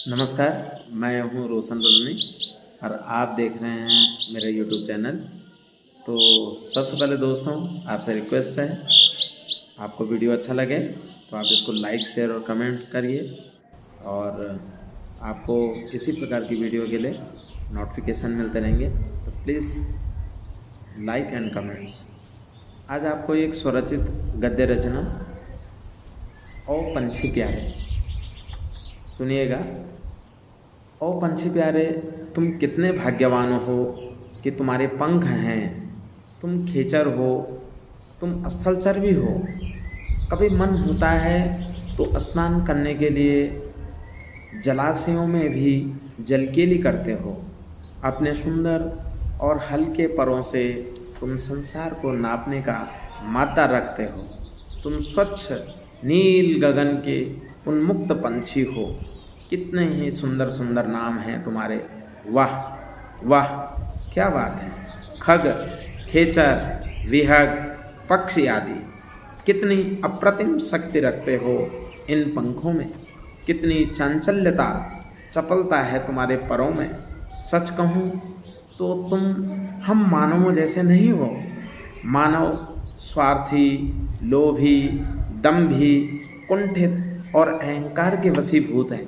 नमस्कार, मैं हूँ रोशन बलूनी और आप देख रहे हैं मेरा यूट्यूब चैनल। तो सबसे पहले दोस्तों आपसे रिक्वेस्ट है, आपको वीडियो अच्छा लगे तो आप इसको लाइक शेयर और कमेंट करिए और आपको इसी प्रकार की वीडियो के लिए नोटिफिकेशन मिलते रहेंगे, तो प्लीज़ लाइक एंड कमेंट्स। आज आपको एक स्वरचित गद्य रचना ओ पंछी प्यारे सुनिएगा। ओ पंछी प्यारे, तुम कितने भाग्यवान हो कि तुम्हारे पंख हैं, तुम खेचर हो, तुम स्थलचर भी हो। कभी मन होता है तो स्नान करने के लिए जलाशयों में भी जलकेली करते हो। अपने सुंदर और हल्के परों से तुम संसार को नापने का मादा रखते हो। तुम स्वच्छ नील गगन के उन्मुक्त पंछी हो। कितने ही सुंदर सुंदर नाम हैं तुम्हारे। वाह वाह, क्या बात है। खग, खेचर, विहग, पक्षी आदि कितनी अप्रतिम शक्ति रखते हो इन पंखों में। कितनी चांचल्यता चपलता है तुम्हारे परों में। सच कहूँ तो तुम हम मानवों जैसे नहीं हो। मानव स्वार्थी, लोभी, दंभी, कुंठित और अहंकार के वशीभूत हैं।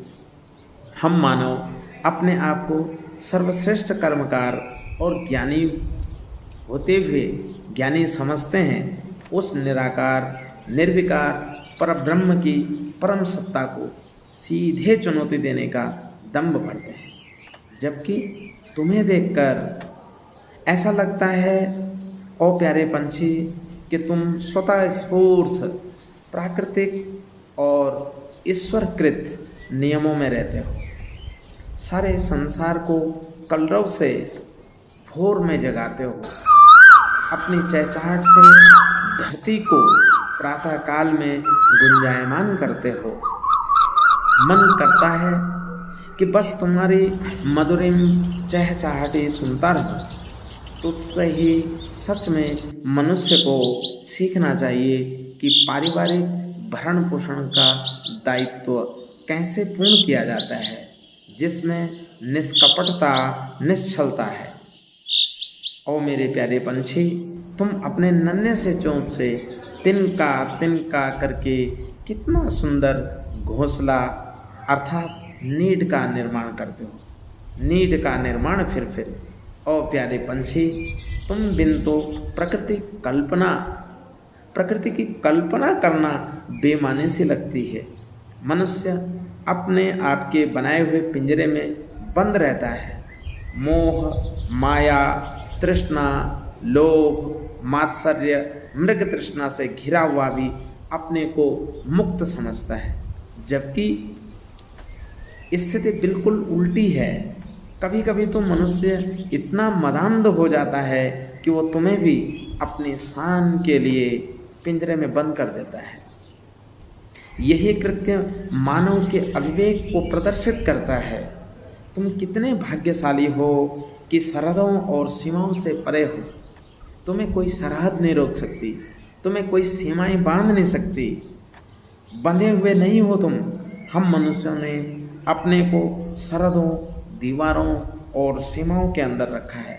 हम मानव अपने आप को सर्वश्रेष्ठ कर्मकार और ज्ञानी होते हुए ज्ञानी समझते हैं। उस निराकार निर्विकार परब्रह्म की परम सत्ता को सीधे चुनौती देने का दंभ भरते हैं, जबकि तुम्हें देखकर ऐसा लगता है ओ प्यारे पंछी कि तुम स्वतः स्फूर्त प्राकृतिक और ईश्वरकृत नियमों में रहते हो। सारे संसार को कलरव से भोर में जगाते हो। अपनी चहचहाट से धरती को प्रातः काल में गुंजायमान करते हो। मन करता है कि बस तुम्हारी मधुरिम चहचहाटी सुनता रहूं। तुझसे ही सच में मनुष्य को सीखना चाहिए कि पारिवारिक भरण पोषण का दायित्व कैसे पूर्ण किया जाता है, जिसमें निष्कपटता निश्चलता है। ओ मेरे प्यारे पंछी, तुम अपने नन्हे से चोंच से तिनका तिनका करके कितना सुंदर घोंसला अर्थात नीड का निर्माण करते हो। नीड का निर्माण फिर ओ प्यारे पंछी, तुम बिन तो प्रकृति की कल्पना करना बेमानी सी लगती है। मनुष्य अपने आप के बनाए हुए पिंजरे में बंद रहता है। मोह, माया, तृष्णा, लोभ, मात्सर्य, मृग तृष्णा से घिरा हुआ भी अपने को मुक्त समझता है, जबकि स्थिति बिल्कुल उल्टी है। कभी कभी तो मनुष्य इतना मदान्ध हो जाता है कि वो तुम्हें भी अपनी शान के लिए पिंजरे में बंद कर देता है। यही कृत्य मानव के अविवेक को प्रदर्शित करता है। तुम कितने भाग्यशाली हो कि सरहदों और सीमाओं से परे हो। तुम्हें कोई सरहद नहीं रोक सकती, तुम्हें कोई सीमाएं बांध नहीं सकती। बंधे हुए नहीं हो तुम। हम मनुष्यों ने अपने को सरहदों, दीवारों और सीमाओं के अंदर रखा है।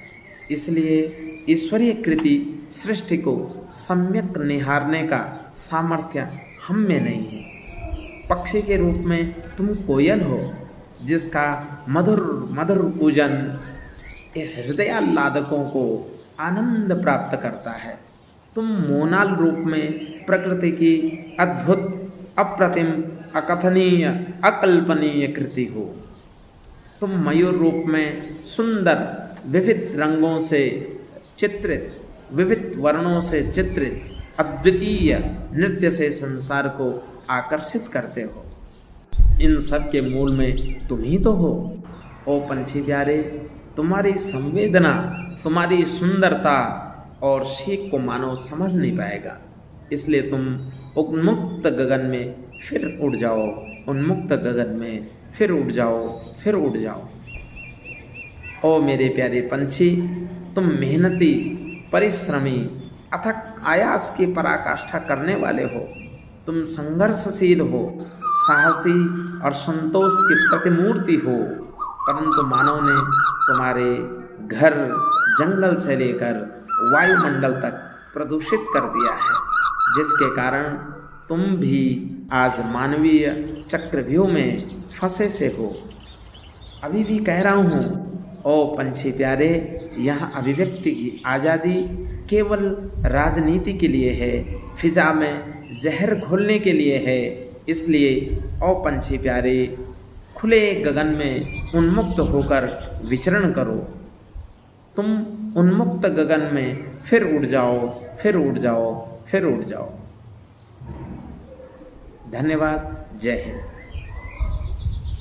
इसलिए ईश्वरीय कृति सृष्टि को सम्यक निहारने का सामर्थ्य हम में नहीं है। पक्षी के रूप में तुम कोयल हो, जिसका मधुर मधुर पूजन हृदयाह्लादकों को आनंद प्राप्त करता है। तुम मोनाल रूप में प्रकृति की अद्भुत, अप्रतिम, अकथनीय, अकल्पनीय कृति हो। तुम मयूर रूप में सुंदर विविध रंगों से चित्रित, विविध वर्णों से चित्रित अद्वितीय नृत्य से संसार को आकर्षित करते हो। इन सब के मूल में तुम ही तो हो। ओ पंछी प्यारे, तुम्हारी संवेदना, तुम्हारी सुंदरता और सीख को मानव समझ नहीं पाएगा। इसलिए तुम उन्मुक्त गगन में फिर उड़ जाओ, उन्मुक्त गगन में फिर उड़ जाओ, फिर उड़ जाओ। ओ मेरे प्यारे पंछी, तुम मेहनती, परिश्रमी, अथक आयास की पराकाष्ठा करने वाले हो। तुम संघर्षशील हो, साहसी और संतोष की प्रतिमूर्ति हो, परंतु मानव ने तुम्हारे घर जंगल से लेकर वायुमंडल तक प्रदूषित कर दिया है, जिसके कारण तुम भी आज मानवीय चक्रव्यूह में फंसे से हो। अभी भी कह रहा हूँ, ओ पंछी प्यारे, यहाँ अभिव्यक्ति की आज़ादी केवल राजनीति के लिए है, फिजा में जहर घोलने के लिए है। इसलिए ओ पंछी प्यारे, खुले गगन में उन्मुक्त होकर विचरण करो। तुम उन्मुक्त गगन में फिर उड़ जाओ, फिर उड़ जाओ, फिर उड़ जाओ। धन्यवाद। जय हिंद।